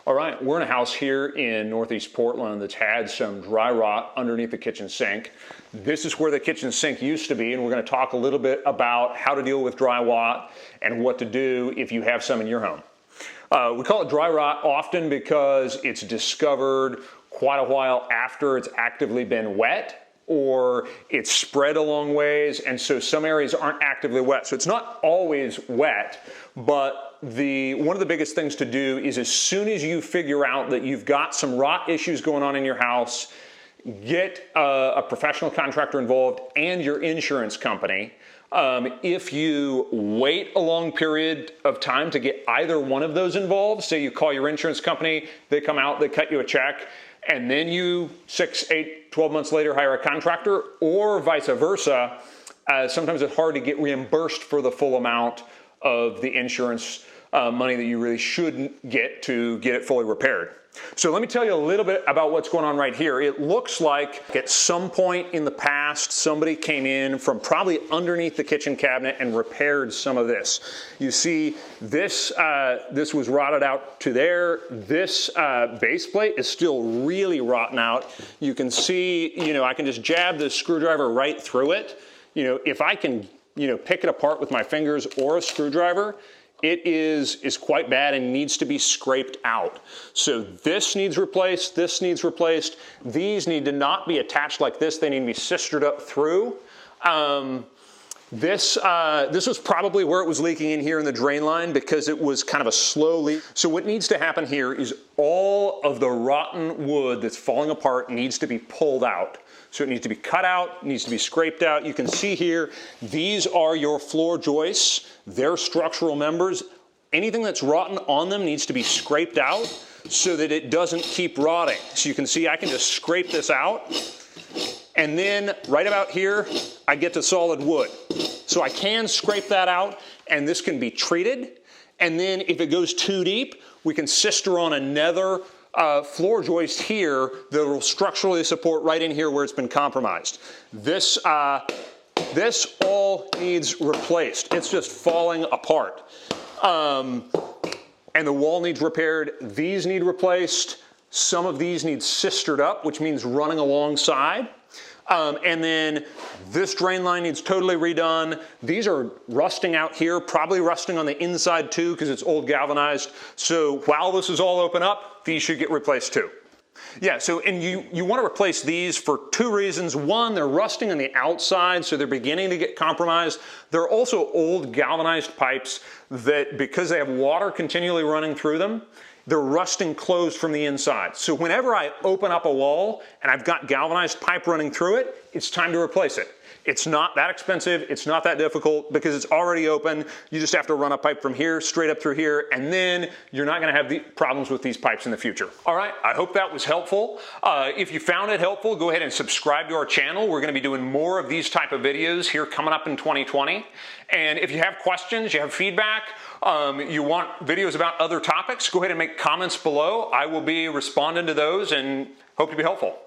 All right, we're in a house here in Northeast Portland that's had some dry rot underneath the kitchen sink. This is where the kitchen sink used to be, and we're going to talk a little bit about how to deal with dry rot and what to do if you have some in your home. We call it dry rot often because it's discovered quite a while after it's actively been wet, or it's spread a long ways, and so some areas aren't actively wet. So it's not always wet, but one of the biggest things to do is as soon as you figure out that you've got some rot issues going on in your house, get a professional contractor involved and your insurance company. If you wait a long period of time to get either one of those involved, say you call your insurance company, they come out, they cut you a check, and then you 6, 8, 12 months later hire a contractor, or vice versa, sometimes it's hard to get reimbursed for the full amount of the insurance money that you really should get to get it fully repaired. So let me tell you a little bit about what's going on right here. It looks like at some point in the past, somebody came in from probably underneath the kitchen cabinet and repaired some of this. You see this was rotted out to there. This base plate is still really rotten out. You can see, I can just jab the screwdriver right through it. If I can, pick it apart with my fingers or a screwdriver, it is quite bad and needs to be scraped out. So this needs replaced, this needs replaced. These need to not be attached like this. They need to be sistered up through. This was probably where it was leaking in here in the drain line because it was kind of a slow leak. So what needs to happen here is all of the rotten wood that's falling apart needs to be pulled out. So it needs to be cut out, needs to be scraped out. You can see here, these are your floor joists. They're structural members. Anything that's rotten on them needs to be scraped out so that it doesn't keep rotting. So you can see I can just scrape this out. And then right about here, I get to solid wood. So I can scrape that out, and this can be treated. And then if it goes too deep, we can sister on another floor joist here that will structurally support right in here where it's been compromised. This all needs replaced. It's just falling apart. And the wall needs repaired. These need replaced. Some of these need sistered up, which means running alongside. And then this drain line needs totally redone. These are rusting out here, probably rusting on the inside too because it's old galvanized. So while this is all open up, these should get replaced too. Yeah, so and you want to replace these for two reasons. One, they're rusting on the outside, so they're beginning to get compromised. They're also old galvanized pipes that, because they have water continually running through them, they're rusting closed from the inside. So whenever I open up a wall and I've got galvanized pipe running through it, it's time to replace it. It's not that expensive, it's not that difficult because it's already open. You just have to run a pipe from here, straight up through here, and then you're not gonna have the problems with these pipes in the future. All right, I hope that was helpful. If you found it helpful, go ahead and subscribe to our channel. We're gonna be doing more of these type of videos here coming up in 2020. And if you have questions, you have feedback, you want videos about other topics, go ahead and make comments below. I will be responding to those and hope to be helpful.